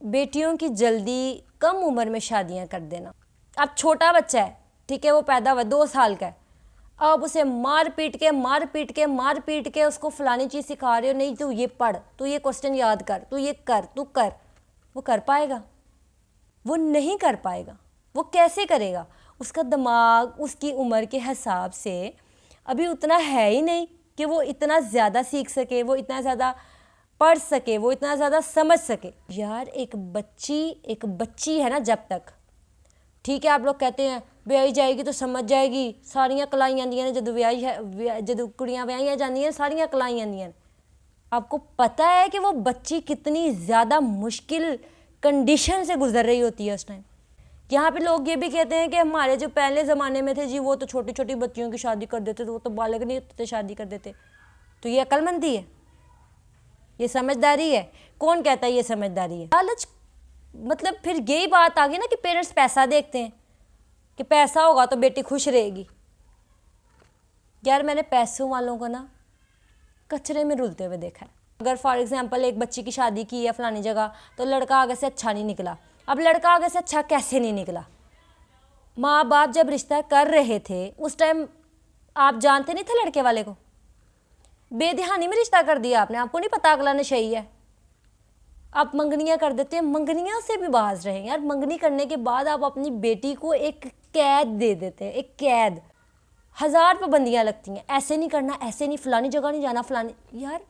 बेटियों की जल्दी कम उम्र में शादियां कर देना। अब छोटा बच्चा है, ठीक है, वो पैदा हुआ 2 साल का है, अब उसे मार पीट के उसको फलानी चीज़ सिखा रहे हो, नहीं तू ये पढ़, तू ये क्वेश्चन याद कर, तू ये कर, तू कर। वो कर पाएगा? वो नहीं कर पाएगा। वो कैसे करेगा? उसका दिमाग उसकी उम्र के हिसाब से अभी उतना है ही नहीं कि वो इतना ज़्यादा सीख सके, वो इतना ज़्यादा पढ़ सके, वो इतना ज़्यादा समझ सके। यार एक बच्ची है ना, जब तक, ठीक है, आप लोग कहते हैं ब्याही जाएगी तो समझ जाएगी, सारियां कलाई आंदियां ने, जदों ब्याही है, जदों कुड़ियां ब्याहियां जांदियां सारियां कलाई आंदियां। आपको पता है कि वो बच्ची कितनी ज़्यादा मुश्किल कंडीशन से गुजर रही होती है उस टाइम। यहाँ पे लोग ये भी कहते हैं कि हमारे जो पहले ज़माने में थे जी, वो तो छोटी छोटी बच्चियों की शादी कर देते थे, वो तो बालग नहीं होते थे, शादी कर देते। तो ये अक्लमंदी है? ये समझदारी है? कौन कहता है ये समझदारी है? लालच। मतलब फिर यही बात आ गई ना कि पेरेंट्स पैसा देखते हैं कि पैसा होगा तो बेटी खुश रहेगी। यार मैंने पैसों वालों को ना कचरे में रुलते हुए देखा है। अगर फॉर एग्जांपल एक बच्ची की शादी की है फलानी जगह, तो लड़का आगे से अच्छा नहीं निकला। अब लड़का आगे से अच्छा कैसे नहीं निकला? माँ बाप जब रिश्ता कर रहे थे उस टाइम आप जानते नहीं थे लड़के वाले को, बेध्यानी में रिश्ता कर दिया आपने, आपको नहीं पता अगला नशेई है, आप मंगनियाँ कर देते हैं। मंगनियाँ से भी बाज रहे हैं यार। मंगनी करने के बाद आप अपनी बेटी को एक कैद दे देते हैं, एक कैद। 1000 पाबंदियाँ लगती हैं, ऐसे नहीं करना, ऐसे नहीं, फलानी जगह नहीं जाना, फलानी। यार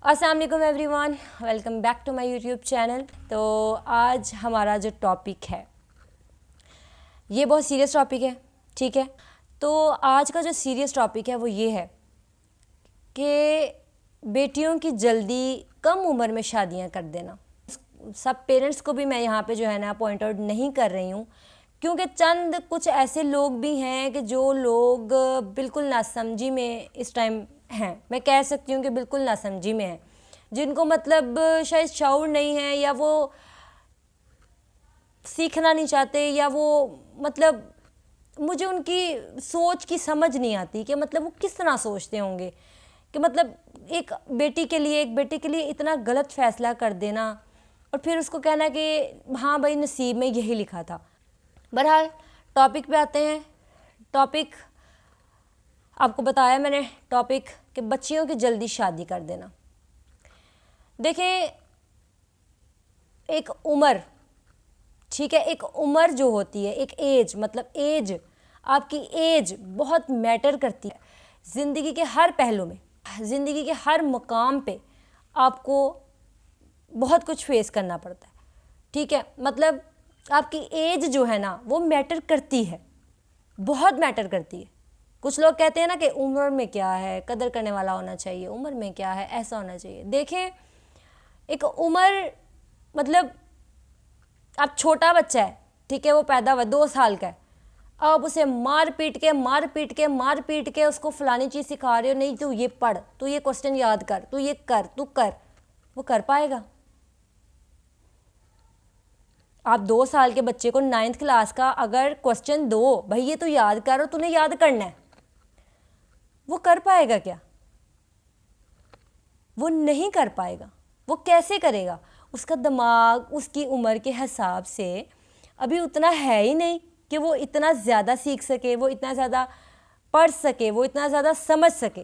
अस्सलाम वालेकुम everyone, welcome back to my YouTube channel. तो आज हमारा जो टॉपिक है ये बहुत सीरियस टॉपिक है, ठीक है। तो आज का जो सीरियस टॉपिक है वो ये है कि बेटियों की जल्दी कम उम्र में शादियां कर देना। सब पेरेंट्स को भी मैं यहाँ पे जो है ना पॉइंट आउट नहीं कर रही हूँ, क्योंकि चंद कुछ ऐसे लोग भी हैं कि जो लोग बिल्कुल नासमझी में इस टाइम हैं। मैं कह सकती हूँ कि बिल्कुल नासमझी में हैं, जिनको मतलब शायद शऊर नहीं है, या वो सीखना नहीं चाहते, या वो मतलब मुझे उनकी सोच की समझ नहीं आती कि मतलब वो किस तरह सोचते होंगे कि मतलब एक बेटी के लिए इतना गलत फ़ैसला कर देना और फिर उसको कहना कि हाँ भाई नसीब में यही लिखा था। बहरहाल टॉपिक पे आते हैं। टॉपिक आपको बताया मैंने, टॉपिक कि बच्चियों की जल्दी शादी कर देना। देखें, एक उम्र, ठीक है, एक उम्र जो होती है, एक एज, मतलब एज, आपकी एज बहुत मैटर करती है ज़िंदगी के हर पहलू में। ज़िंदगी के हर मुकाम पे आपको बहुत कुछ फेस करना पड़ता है, ठीक है। मतलब आपकी एज जो है ना वो मैटर करती है, बहुत मैटर करती है। कुछ लोग कहते हैं ना कि उम्र में क्या है, कदर करने वाला होना चाहिए, उम्र में क्या है, ऐसा होना चाहिए। देखें, एक उम्र मतलब अब छोटा बच्चा है, ठीक है, वो पैदा हुआ 2 साल का है, अब उसे मार पीट के उसको फलानी चीज़ सिखा रहे हो, नहीं तू ये पढ़, तू ये क्वेश्चन याद कर, तू ये कर, तू कर। वो कर पाएगा? आप 2 साल के बच्चे को 9th क्लास का अगर क्वेश्चन दो, भाई ये तू याद कर और तूने याद करना है, वो कर पाएगा क्या? वो नहीं कर पाएगा। वो कैसे करेगा? उसका दिमाग उसकी उम्र के हिसाब से अभी उतना है ही नहीं कि वो इतना ज़्यादा सीख सके, वो इतना ज़्यादा पढ़ सके, वो इतना ज़्यादा समझ सके।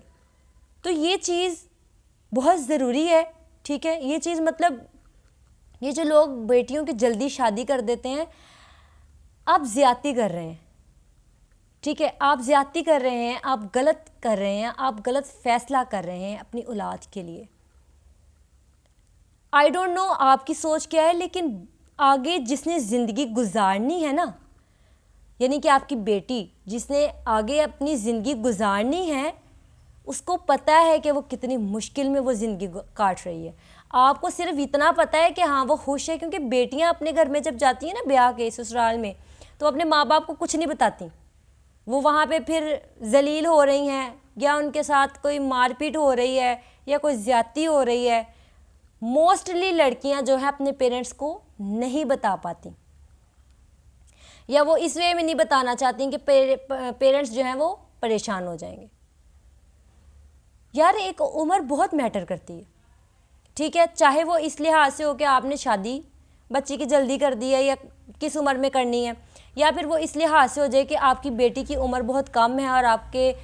तो ये चीज़ बहुत ज़रूरी है, ठीक है। ये चीज़ मतलब ये जो लोग बेटियों की जल्दी शादी कर देते हैं, आप ज़्यादती कर रहे हैं, ठीक है, आप ज़्यादती कर रहे हैं, आप गलत कर रहे हैं, आप गलत फ़ैसला कर रहे हैं अपनी औलाद के लिए। आई डोंट नो आपकी सोच क्या है, लेकिन आगे जिसने ज़िंदगी गुजारनी है ना, यानी कि आपकी बेटी जिसने आगे अपनी ज़िंदगी गुजारनी है, उसको पता है कि वो कितनी मुश्किल में वो ज़िंदगी काट रही है। आपको सिर्फ इतना पता है कि हाँ वो खुश है, क्योंकि बेटियां अपने घर में जब जाती हैं ना ब्याह के ससुराल में, तो अपने माँ बाप को कुछ नहीं बताती। वो वहाँ पे फिर जलील हो रही हैं, या उनके साथ कोई मारपीट हो रही है, या कोई ज़्यादती हो रही है। मोस्टली लड़कियां जो है अपने पेरेंट्स को नहीं बता पाती, या वो इस वे में नहीं बताना चाहती कि पेरेंट्स जो हैं वो परेशान हो जाएंगे। यार एक उम्र बहुत मैटर करती है, ठीक है, चाहे वो इस लिहाज से हो कि आपने शादी बच्ची की जल्दी कर दी है या किस उम्र में करनी है, या फिर वो इस लिहाज से हो जाए कि आपकी बेटी की उम्र बहुत कम है और आपके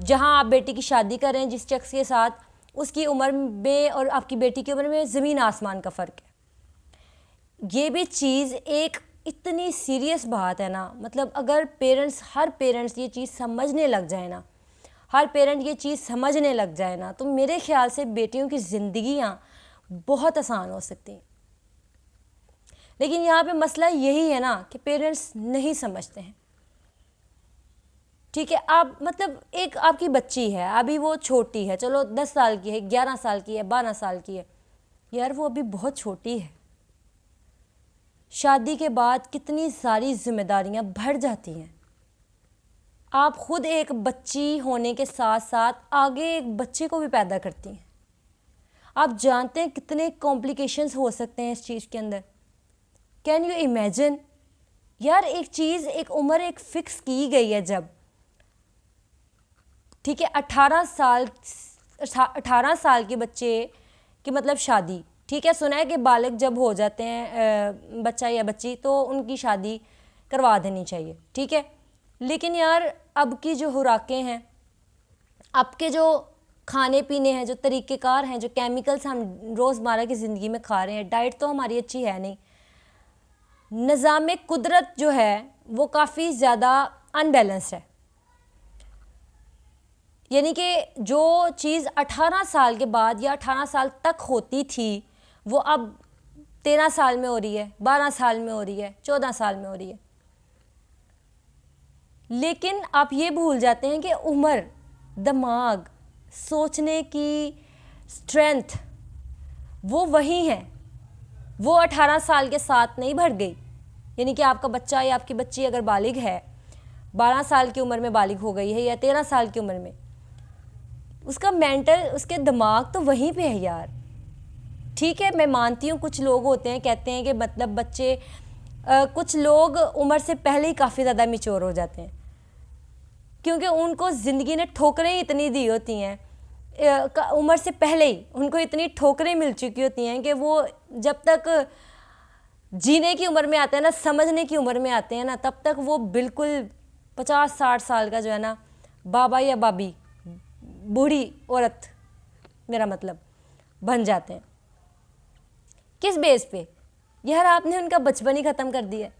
जहाँ आप बेटी की शादी कर रहे हैं जिस शख्स के साथ, उसकी उम्र में और आपकी बेटी की उम्र में ज़मीन आसमान का फ़र्क है। ये भी चीज़ एक इतनी सीरियस बात है ना, मतलब अगर पेरेंट्स, हर पेरेंट्स ये चीज़ समझने लग जाए ना, हर पेरेंट ये चीज़ समझने लग जाए ना, तो मेरे ख्याल से बेटियों की ज़िंदगियाँ बहुत आसान हो सकती हैं। लेकिन यहाँ पे मसला यही है ना कि पेरेंट्स नहीं समझते हैं। ठीक है, आप मतलब एक आपकी बच्ची है, अभी वो छोटी है, चलो 10 साल की है, 11 साल की है, 12 साल की है, यार वो अभी बहुत छोटी है। शादी के बाद कितनी सारी जिम्मेदारियां बढ़ जाती हैं। आप खुद एक बच्ची होने के साथ साथ आगे एक बच्चे को भी पैदा करती हैं। आप जानते हैं कितने कॉम्प्लिकेशंस हो सकते हैं इस चीज़ के अंदर। कैन यू इमेजिन यार, एक चीज़, एक उम्र एक फ़िक्स की गई है जब, ठीक है, 18 साल के बच्चे की मतलब शादी, ठीक है, सुना है कि बालिग जब हो जाते हैं बच्चा या बच्ची तो उनकी शादी करवा देनी चाहिए, ठीक है। लेकिन यार अब की जो खुराकें हैं, अब के जो खाने पीने हैं, जो तरीक़ेकार हैं, जो केमिकल्स हम रोज़मर्रा की ज़िंदगी में खा रहे हैं, डाइट तो हमारी अच्छी है नहीं, निज़ाम कुदरत जो है वो काफ़ी ज़्यादा अनबैलेंस्ड है। यानी कि जो चीज़ 18 साल के बाद या 18 साल तक होती थी वो अब 13 साल में हो रही है, 12 साल में हो रही है, 14 साल में हो रही है। लेकिन आप ये भूल जाते हैं कि उम्र, दिमाग, सोचने की स्ट्रेंथ वो वही है, वो 18 साल के साथ नहीं बढ़ गई। यानी कि आपका बच्चा या आपकी बच्ची अगर बालिग है, 12 साल की उम्र में बालिग हो गई है या 13 साल की उम्र में, उसका मेंटल, उसके दिमाग तो वहीं पे है यार। ठीक है, मैं मानती हूँ कुछ लोग होते हैं कहते हैं कि मतलब बच्चे कुछ लोग उम्र से पहले ही काफ़ी ज़्यादा मैच्योर हो जाते हैं क्योंकि उनको ज़िंदगी ने ठोकरें इतनी दी होती हैं, उम्र से पहले ही उनको इतनी ठोकरें मिल चुकी होती हैं कि वो जब तक जीने की उम्र में आते हैं ना, समझने की उम्र में आते हैं ना, तब तक वो बिल्कुल 50-60 साल का जो है ना बाबा या बाबी, बूढ़ी औरत मेरा मतलब, बन जाते हैं। किस बेस पे यार? आपने उनका बचपन ही ख़त्म कर दिया है,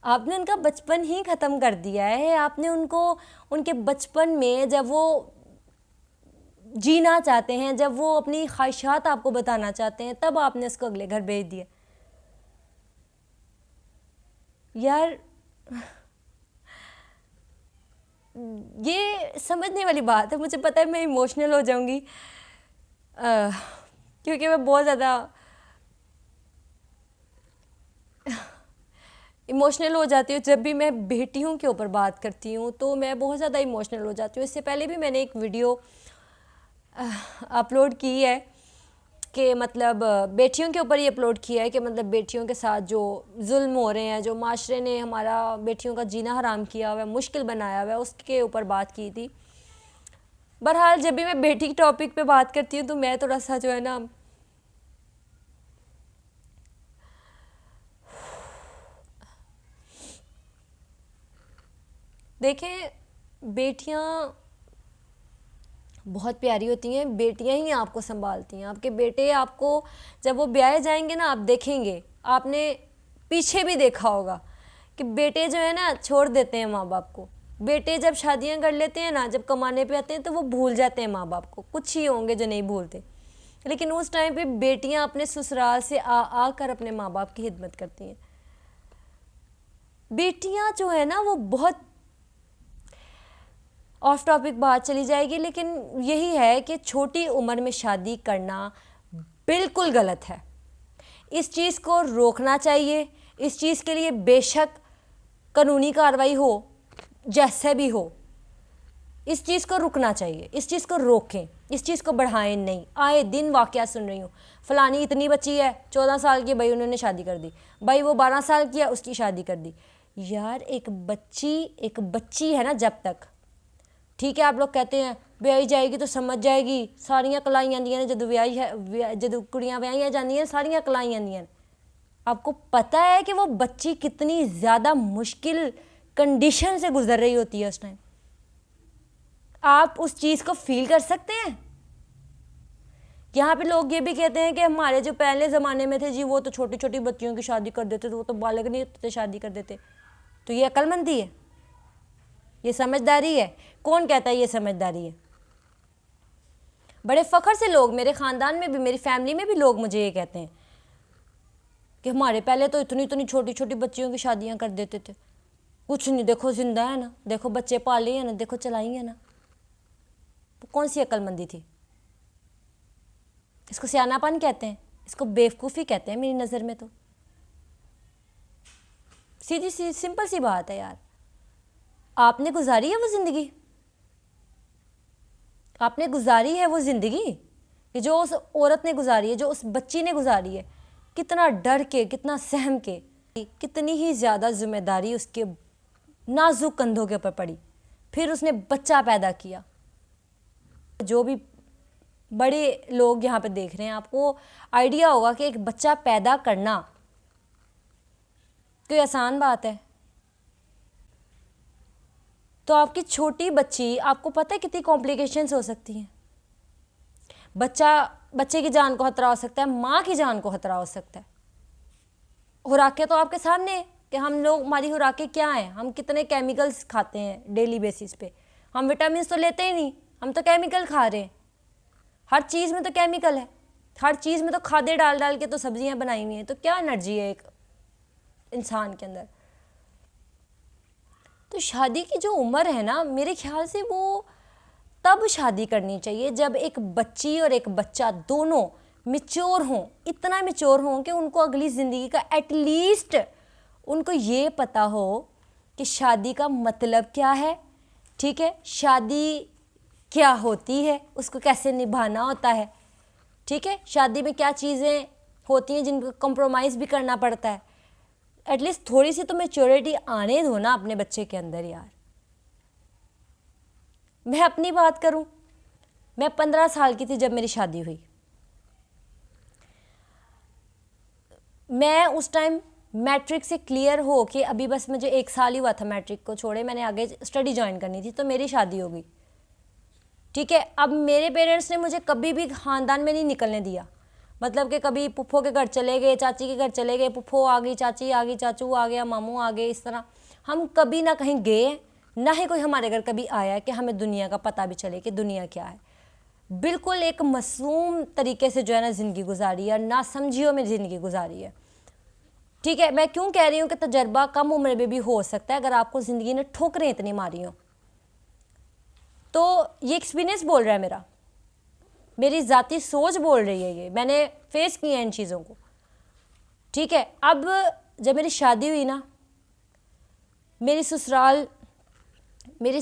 आपने उनका बचपन ही ख़त्म कर दिया है। आपने उनको उनके बचपन में जब वो जीना चाहते हैं, जब वो अपनी ख्वाहिशात आपको बताना चाहते हैं, तब आपने उसको अगले घर भेज दिया यार। ये समझने वाली बात है। मुझे पता है मैं इमोशनल हो जाऊंगी क्योंकि मैं बहुत ज़्यादा इमोशनल हो जाती हूँ जब भी मैं बेटियों के ऊपर बात करती हूँ, तो मैं बहुत ज़्यादा इमोशनल हो जाती हूँ। इससे पहले भी मैंने एक वीडियो अपलोड की है कि मतलब बेटियों के ऊपर ही अपलोड किया है कि मतलब बेटियों के साथ जो जुल्म हो रहे हैं, जो माशरे ने हमारा बेटियों का जीना हराम किया हुआ है, मुश्किल बनाया हुआ है, उसके ऊपर बात की थी। बहरहाल जब भी मैं बेटी के टॉपिक पे बात करती हूँ तो मैं थोड़ा सा जो है ना देखें, बेटियाँ बहुत प्यारी होती हैं, बेटियां ही आपको संभालती हैं। आपके बेटे आपको जब वो ब्याहे जाएंगे ना, आप देखेंगे, आपने पीछे भी देखा होगा कि बेटे जो है ना छोड़ देते हैं माँ बाप को। बेटे जब शादियां कर लेते हैं ना, जब कमाने पे आते हैं तो वो भूल जाते हैं माँ बाप को। कुछ ही होंगे जो नहीं भूलते, लेकिन उस टाइम पे बेटियां अपने ससुराल से आकर अपने माँ बाप की खिदमत करती हैं। बेटियां जो है ना वो बहुत ऑफ टॉपिक बात चली जाएगी, लेकिन यही है कि छोटी उम्र में शादी करना बिल्कुल गलत है। इस चीज़ को रोकना चाहिए। इस चीज़ के लिए बेशक कानूनी कार्रवाई हो, जैसे भी हो, इस चीज़ को रुकना चाहिए। इस चीज़ को रोकें, इस चीज़ को बढ़ाएं नहीं। आए दिन वाक़या सुन रही हूँ, फ़लानी इतनी बच्ची है 14 साल की, भाई उन्होंने शादी कर दी, भाई वो 12 साल की है उसकी शादी कर दी। यार एक बच्ची है ना, जब तक ठीक है, आप लोग कहते हैं ब्याही जाएगी तो समझ जाएगी, सारियां कलाई आंदियां ने जदों ब्याही है, जदों कुड़ियां ब्याहियां जांदियां सारियां कलाई आंदियां। आपको पता है कि वो बच्ची कितनी ज़्यादा मुश्किल कंडीशन से गुजर रही होती है उस टाइम? आप उस चीज़ को फील कर सकते हैं? यहाँ पे लोग ये भी कहते हैं कि हमारे जो पहले ज़माने में थे जी, वो तो छोटी छोटी बच्चियों की शादी कर देते थे, वो तो बालग नहीं होते थे शादी कर देते। तो ये अक्लमंदी है? ये समझदारी है? कौन कहता है ये समझदारी है? बड़े फ़ख्र से लोग, मेरे ख़ानदान में भी, मेरी फैमिली में भी लोग मुझे ये कहते हैं कि हमारे पहले तो इतनी इतनी छोटी छोटी बच्चियों की शादियां कर देते थे, कुछ नहीं, देखो जिंदा है ना, देखो बच्चे पाले हैं ना, देखो चलाई है ना। तो कौन सी अक्लमंदी थी? इसको सियानापन कहते हैं, इसको बेवकूफ़ी कहते हैं मेरी नज़र में। तो सीधी सी सिंपल सी बात है यार, आपने गुजारी है वो ज़िंदगी, आपने गुजारी है वो ज़िंदगी कि जो उस औरत ने गुजारी है, जो उस बच्ची ने गुजारी है, कितना डर के, कितना सहम के, कितनी ही ज़्यादा जिम्मेदारी उसके नाजुक कंधों के ऊपर पड़ी, फिर उसने बच्चा पैदा किया। जो भी बड़े लोग यहाँ पे देख रहे हैं, आपको आइडिया होगा कि एक बच्चा पैदा करना कोई आसान बात है? तो आपकी छोटी बच्ची, आपको पता है कितनी कॉम्प्लिकेशंस हो सकती हैं? बच्चे की जान को खतरा हो सकता है, माँ की जान को खतरा हो सकता है। खुराकें तो आपके सामने है कि हम लोग, हमारी खुराकें क्या हैं, हम कितने केमिकल्स खाते हैं डेली बेसिस पे। हम विटामिन तो लेते ही नहीं, हम तो केमिकल खा रहे हैं। हर चीज़ में तो केमिकल है, हर चीज़ में तो खादे डाल डाल के तो सब्जियां बनाई हुई हैं। तो क्या एनर्जी है एक इंसान के अंदर? तो शादी की जो उम्र है ना, मेरे ख्याल से वो तब शादी करनी चाहिए जब एक बच्ची और एक बच्चा दोनों मिच्योर हों, इतना मिच्योर हों कि उनको अगली ज़िंदगी का एटलीस्ट उनको ये पता हो कि शादी का मतलब क्या है, ठीक है, शादी क्या होती है, उसको कैसे निभाना होता है, ठीक है, शादी में क्या चीज़ें होती हैं जिनको कंप्रोमाइज़ भी करना पड़ता है। एटलीस्ट थोड़ी सी तो मैच्योरिटी आने दो ना अपने बच्चे के अंदर यार। मैं अपनी बात करूं, मैं 15 साल की थी जब मेरी शादी हुई। मैं उस टाइम मैट्रिक से क्लियर हो के, अभी बस मुझे 1 साल ही हुआ था मैट्रिक को छोड़े, मैंने आगे स्टडी ज्वाइन करनी थी, तो मेरी शादी हो गई, ठीक है। अब मेरे पेरेंट्स ने मुझे कभी भी ख़ानदान में नहीं निकलने दिया, मतलब कि कभी पुप्पो के घर चले गए, चाची के घर चले गए, पुप्पो आ गई, चाची आ गई, चाचू आ गया, मामू आ गए, इस तरह हम कभी ना कहीं गए, ना ही कोई हमारे घर कभी आया कि हमें दुनिया का पता भी चले कि दुनिया क्या है। बिल्कुल एक मासूम तरीके से जो है ना ज़िंदगी गुजारी है, ना समझियो में ज़िंदगी गुजारी है, ठीक है। मैं क्यों कह रही हूँ कि तजर्बा कम उम्र में भी हो सकता है अगर आपको ज़िंदगी ने ठोकरें इतनी मारी हो। तो ये एक्सपीरियंस बोल रहा है मेरा, मेरी ज़ाती सोच बोल रही है, ये मैंने फेस किया इन चीज़ों को, ठीक है। अब जब मेरी शादी हुई ना, मेरी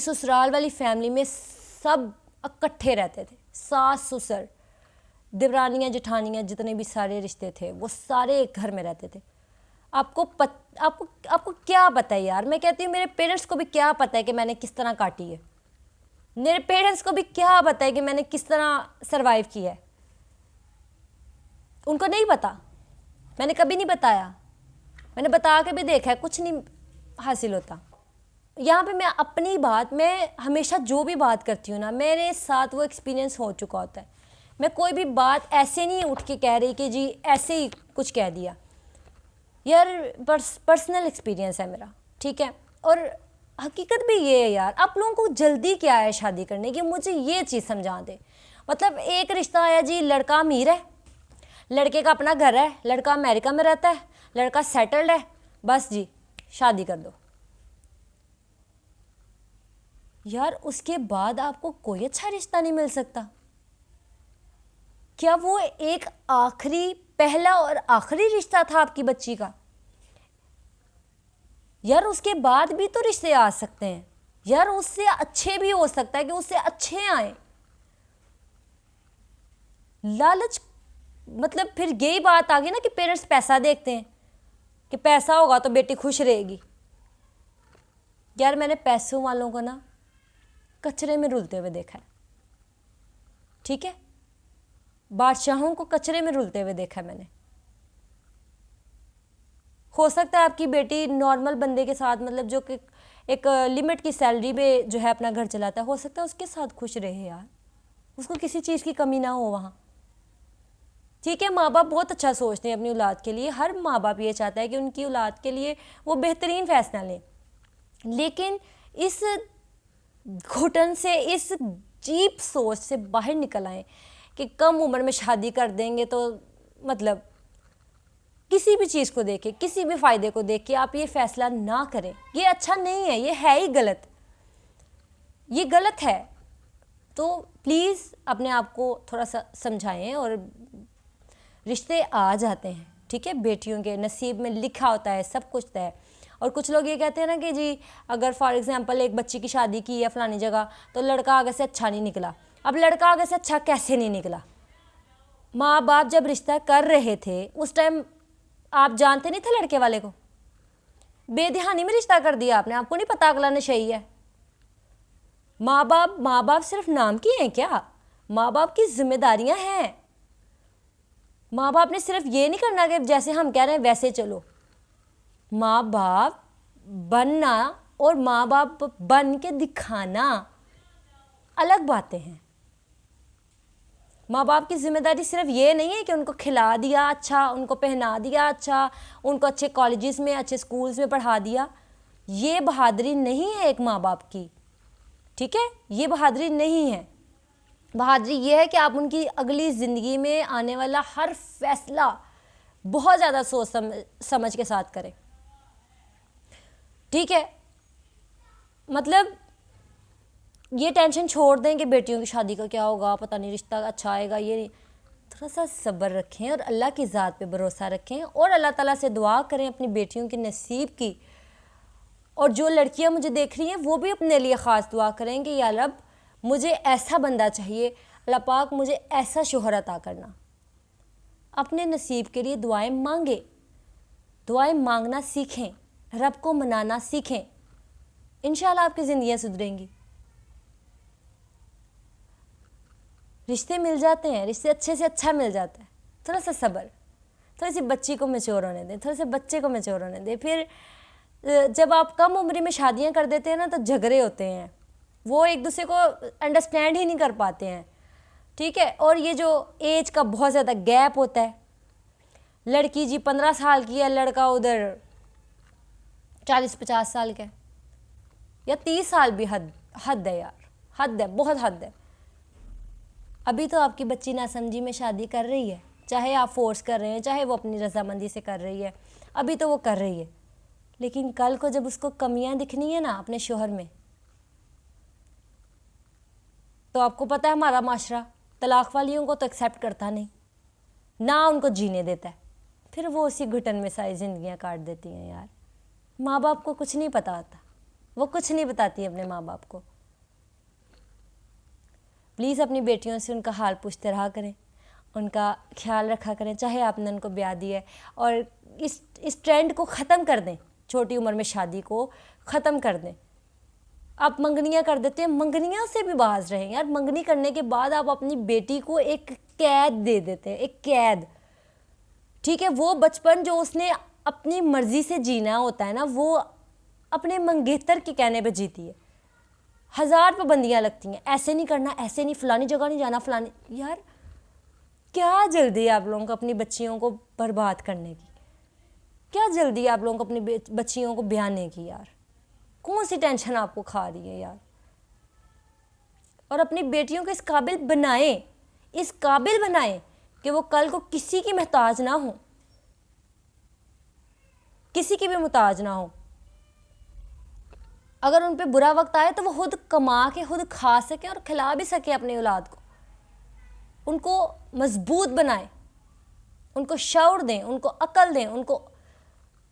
ससुराल वाली फैमिली में सब इकट्ठे रहते थे, सास ससुर देवरानियाँ जेठानियाँ जितने भी सारे रिश्ते थे वो सारे एक घर में रहते थे। आपको क्या पता है यार, मैं कहती हूँ मेरे पेरेंट्स को भी क्या पता है कि मैंने किस तरह काटी है, मेरे पेरेंट्स को भी क्या पता है कि मैंने किस तरह सरवाइव किया है। उनको नहीं पता, मैंने कभी नहीं बताया, मैंने बता के भी देखा है, कुछ नहीं हासिल होता। यहाँ पे मैं अपनी बात, मैं हमेशा जो भी बात करती हूँ ना, मेरे साथ वो एक्सपीरियंस हो चुका होता है। मैं कोई भी बात ऐसे नहीं उठ के कह रही कि जी ऐसे ही कुछ कह दिया यार, पर्सनल एक्सपीरियंस है मेरा, ठीक है। और हकीकत भी ये है यार, आप लोगों को जल्दी क्या है शादी करने की, मुझे ये चीज़ समझा दे। मतलब एक रिश्ता आया जी, लड़का अमीर है, लड़के का अपना घर है, लड़का अमेरिका में रहता है, लड़का सेटल्ड है, बस जी शादी कर दो यार। उसके बाद आपको कोई अच्छा रिश्ता नहीं मिल सकता? क्या वो एक आखिरी, पहला और आखिरी रिश्ता था आपकी बच्ची का यार? उसके बाद भी तो रिश्ते आ सकते हैं यार, उससे अच्छे भी हो सकता है कि उससे अच्छे आए। लालच, मतलब फिर यही बात आ गई ना कि पेरेंट्स पैसा देखते हैं कि पैसा होगा तो बेटी खुश रहेगी। यार मैंने पैसों वालों को ना कचरे में रुलते हुए देखा है, ठीक है, बादशाहों को कचरे में रुलते हुए देखा है मैंने। हो सकता है आपकी बेटी नॉर्मल बंदे के साथ, मतलब जो कि एक लिमिट की सैलरी में जो है अपना घर चलाता है, हो सकता है उसके साथ खुश रहे यार, उसको किसी चीज़ की कमी ना हो वहाँ, ठीक है। माँ बाप बहुत अच्छा सोचते हैं अपनी औलाद के लिए, हर माँ बाप ये चाहता है कि उनकी औलाद के लिए वो बेहतरीन फैसला लें, लेकिन इस घुटन से, इस जीप सोच से बाहर निकल आए कि कम उम्र में शादी कर देंगे तो मतलब किसी भी चीज़ को देख के, किसी भी फ़ायदे को देख के आप ये फ़ैसला ना करें। ये अच्छा नहीं है, ये है ही गलत, ये गलत है। तो प्लीज़ अपने आप को थोड़ा सा समझाएं। और रिश्ते आ जाते हैं, ठीक है, बेटियों के नसीब में लिखा होता है सब कुछ तय। और कुछ लोग ये कहते हैं ना कि जी अगर फॉर एग्जांपल एक बच्ची की शादी की है फलानी जगह, तो लड़का आगे से अच्छा नहीं निकला। अब लड़का आगे से अच्छा कैसे नहीं निकला? माँ बाप जब रिश्ता कर रहे थे उस टाइम आप जानते नहीं थे लड़के वाले को, बेध्यानी में रिश्ता कर दिया आपने, आपको नहीं पता अगला नशेई है। माँ बाप सिर्फ नाम की हैं क्या? माँ बाप की जिम्मेदारियां हैं। माँ बाप ने सिर्फ ये नहीं करना कि जैसे हम कह रहे हैं वैसे चलो। माँ बाप बनना और माँ बाप बन के दिखाना अलग बातें हैं। माँ बाप की जिम्मेदारी सिर्फ ये नहीं है कि उनको खिला दिया अच्छा, उनको पहना दिया अच्छा, उनको अच्छे कॉलेजेस में, अच्छे स्कूल्स में पढ़ा दिया। ये बहादुरी नहीं है एक माँ बाप की, ठीक है, ये बहादुरी नहीं है। बहादुरी ये है कि आप उनकी अगली ज़िंदगी में आने वाला हर फैसला बहुत ज़्यादा सोच समझ के साथ करें, ठीक है। मतलब ये टेंशन छोड़ दें कि बेटियों की शादी का क्या होगा, पता नहीं रिश्ता अच्छा आएगा, ये नहीं। थोड़ा सा सब्र रखें और अल्लाह की ज़ात पे भरोसा रखें और अल्लाह ताला से दुआ करें अपनी बेटियों के नसीब की। और जो लड़कियां मुझे देख रही हैं वो भी अपने लिए ख़ास दुआ करें कि या रब मुझे ऐसा बंदा चाहिए, अल्लाह पाक मुझे ऐसा शोहर अता करना। अपने नसीब के लिए दुआएं मांगे, दुआएं मांगना सीखें, रब को मनाना सीखें, इंशाल्लाह आपकी ज़िंदगियाँ सुधरेंगी। रिश्ते मिल जाते हैं, रिश्ते अच्छे से अच्छा मिल जाता है। थोड़ा सा सब्र, थोड़ी सी बच्ची को मैच्योर होने दें, थोड़े से बच्चे को मैच्योर होने दें। फिर जब आप कम उम्र में शादियां कर देते हैं ना तो झगड़े होते हैं, वो एक दूसरे को अंडरस्टैंड ही नहीं कर पाते हैं, ठीक है। और ये जो एज का बहुत ज़्यादा गैप होता है, लड़की जी 15 साल की है, लड़का उधर 40-50 साल का है, या 30 साल भी हद है यार, हद है, बहुत हद है। अभी तो आपकी बच्ची नासमझी में शादी कर रही है, चाहे आप फोर्स कर रहे हैं, चाहे वो अपनी रजामंदी से कर रही है, अभी तो वो कर रही है। लेकिन कल को जब उसको कमियां दिखनी है ना अपने शोहर में, तो आपको पता है हमारा माशरा तलाक वालियों को तो एक्सेप्ट करता नहीं, ना उनको जीने देता है, फिर वो उसी घुटन में सारी ज़िंदगियां काट देती हैं यार। माँ बाप को कुछ नहीं पता होता, वो कुछ नहीं बताती अपने माँ बाप को। प्लीज़ अपनी बेटियों से उनका हाल पूछते रहा करें, उनका ख्याल रखा करें, चाहे आपने उनको ब्याह दी है। और इस ट्रेंड को ख़त्म कर दें, छोटी उम्र में शादी को ख़त्म कर दें। आप मंगनियाँ कर देते हैं, मंगनियाँ से भी बाज रहें यार। मंगनी करने के बाद आप अपनी बेटी को एक कैद दे देते हैं, एक कैद, ठीक है। वो बचपन जो उसने अपनी मर्ज़ी से जीना होता है ना, वो अपने मंगेतर के कहने पे जीती है। 1000 पाबंदियाँ लगती हैं, ऐसे नहीं करना, ऐसे नहीं, फलानी जगह नहीं जाना, फलानी। यार क्या जल्दी है आप लोगों को अपनी बच्चियों को बर्बाद करने की, क्या जल्दी है आप लोगों को अपनी बच्चियों को ब्याहने की यार? कौन सी टेंशन आपको खा रही है यार? और अपनी बेटियों को इस काबिल बनाएं, इस काबिल बनाएं कि वो कल को किसी की मोहताज ना हो, किसी की भी मोहताज ना हो। अगर उन पे बुरा वक्त आए तो वो खुद कमा के खुद खा सके और खिला भी सके अपनी औलाद को। उनको मजबूत बनाएं, उनको शौर दें, उनको अकल दें, उनको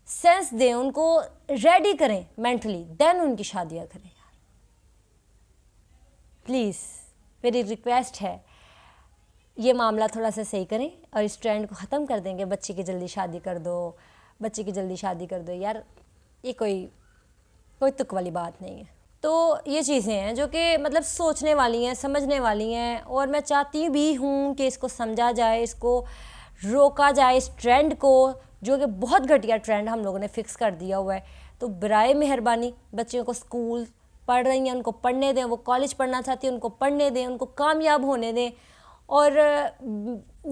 सेंस दें, उनको रेडी करें मेंटली, देन उनकी शादियां करें यार। प्लीज़ मेरी रिक्वेस्ट है, ये मामला थोड़ा सा सही करें और इस ट्रेंड को ख़त्म कर देंगे, बच्चे की जल्दी शादी कर दो, बच्चे की जल्दी शादी कर दो। यार ये कोई तुक वाली बात नहीं है। तो ये चीज़ें हैं जो कि मतलब सोचने वाली हैं, समझने वाली हैं, और मैं चाहती भी हूँ कि इसको समझा जाए, इसको रोका जाए, इस ट्रेंड को, जो कि बहुत घटिया ट्रेंड हम लोगों ने फिक्स कर दिया हुआ है। तो बराए मेहरबानी बच्चियों को स्कूल पढ़ रही हैं उनको पढ़ने दें, वो कॉलेज पढ़ना चाहती हैं उनको पढ़ने दें, उनको कामयाब होने दें। और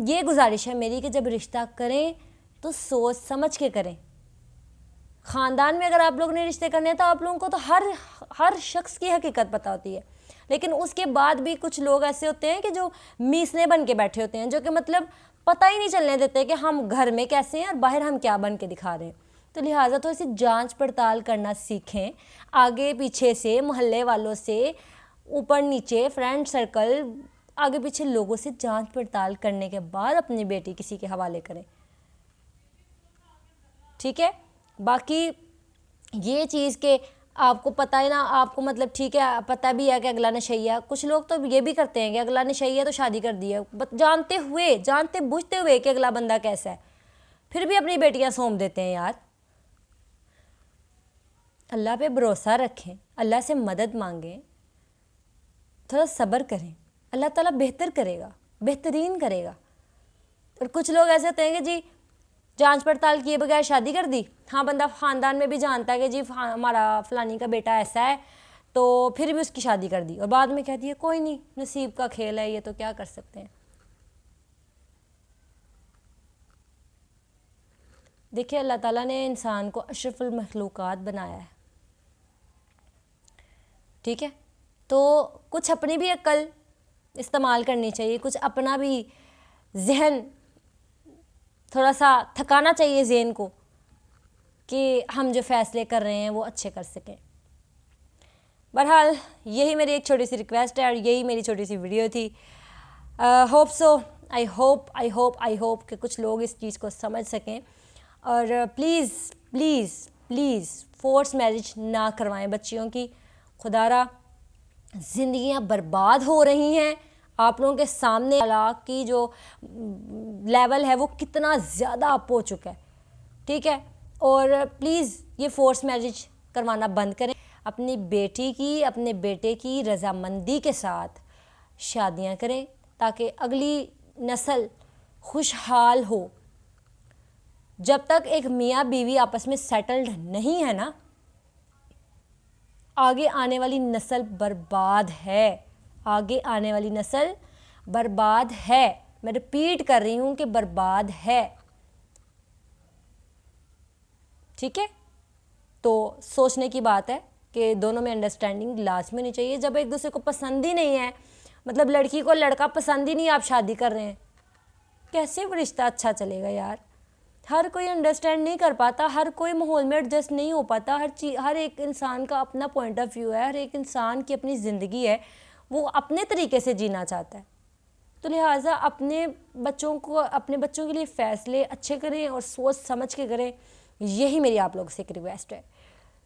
ये गुजारिश है मेरी कि जब रिश्ता करें तो सोच समझ के करें। ख़ानदान में अगर आप लोगों ने रिश्ते करने हैं तो आप लोगों को तो हर शख्स की हकीकत पता होती है, लेकिन उसके बाद भी कुछ लोग ऐसे होते हैं कि जो मीसने बन के बैठे होते हैं, जो कि मतलब पता ही नहीं चलने देते कि हम घर में कैसे हैं और बाहर हम क्या बन के दिखा रहे हैं। तो लिहाजा तो ऐसी जांच पड़ताल करना सीखें, आगे पीछे से, मोहल्ले वालों से, ऊपर नीचे, फ्रेंड सर्कल, आगे पीछे लोगों से जांच पड़ताल करने के बाद अपनी बेटी किसी के हवाले करें, ठीक है। बाकी ये चीज़ के आपको पता है ना, आपको मतलब ठीक है पता भी है कि अगला नशैया, कुछ लोग तो ये भी करते हैं कि अगला नशैया तो शादी कर दी है, जानते हुए, जानते बुझते हुए कि अगला बंदा कैसा है, फिर भी अपनी बेटियां सौंप देते हैं यार। अल्लाह पे भरोसा रखें, अल्लाह से मदद मांगें, थोड़ा सब्र करें, अल्लाह ताला बेहतर करेगा, बेहतरीन करेगा। और कुछ लोग ऐसे होते हैं कि जी जांच पड़ताल किए बगैर शादी कर दी। हाँ, बंदा ख़ानदान में भी जानता है कि जी हमारा फलानी का बेटा ऐसा है, तो फिर भी उसकी शादी कर दी, और बाद में कहती है कोई नहीं, नसीब का खेल है, ये तो क्या कर सकते हैं। देखिए, अल्लाह ताला ने इंसान को अशरफुल मखलूक़ात बनाया है, ठीक है। तो कुछ अपनी भी अक्ल इस्तेमाल करनी चाहिए, कुछ अपना भी जहन थोड़ा सा थकाना चाहिए ज़हन को, कि हम जो फ़ैसले कर रहे हैं वो अच्छे कर सकें। बहरहाल यही मेरी एक छोटी सी रिक्वेस्ट है और यही मेरी छोटी सी वीडियो थी। होप सो, आई होप कि कुछ लोग इस चीज़ को समझ सकें, और please please please force marriage ना करवाएं बच्चियों की। खुदारा ज़िंदगियां बर्बाद हो रही हैं, आप लोगों के सामने तलाक की जो लेवल है वो कितना ज़्यादा अप हो चुका है, ठीक है। और प्लीज़ ये फोर्स मैरिज करवाना बंद करें, अपनी बेटी की, अपने बेटे की रज़ामंदी के साथ शादियां करें, ताकि अगली नस्ल खुशहाल हो। जब तक एक मियाँ बीवी आपस में सेटल्ड नहीं है ना, आगे आने वाली नस्ल बर्बाद है, आगे आने वाली नस्ल बर्बाद है। मैं रिपीट कर रही हूँ कि बर्बाद है, ठीक है। तो सोचने की बात है कि दोनों में अंडरस्टैंडिंग लाजमी होनी चाहिए। जब एक दूसरे को पसंद ही नहीं है, मतलब लड़की को लड़का पसंद ही नहीं, आप शादी कर रहे हैं, कैसे वो रिश्ता अच्छा चलेगा यार। हर कोई अंडरस्टैंड नहीं कर पाता, हर कोई माहौल में एडजस्ट नहीं हो पाता, हर एक इंसान का अपना पॉइंट ऑफ व्यू है, हर एक इंसान की अपनी ज़िंदगी है, वो अपने तरीके से जीना चाहता है। तो लिहाजा अपने बच्चों के लिए फ़ैसले अच्छे करें और सोच समझ के करें, यही मेरी आप लोगों से एक रिक्वेस्ट है।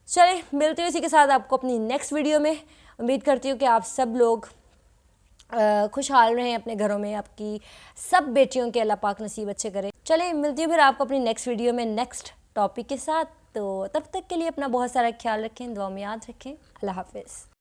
चलें, मिलते हैं इसी के साथ आपको अपनी नेक्स्ट वीडियो में। उम्मीद करती हूँ कि आप सब लोग खुशहाल रहें अपने घरों में, आपकी सब बेटियों के अल्लाह पाक नसीब अच्छे करें। चलें, मिलती हूँ फिर आपको अपनी नेक्स्ट वीडियो में नेक्स्ट टॉपिक के साथ। तो तब तक के लिए अपना बहुत सारा ख्याल रखें, दुआ में याद रखें। अल्लाह हाफिज़।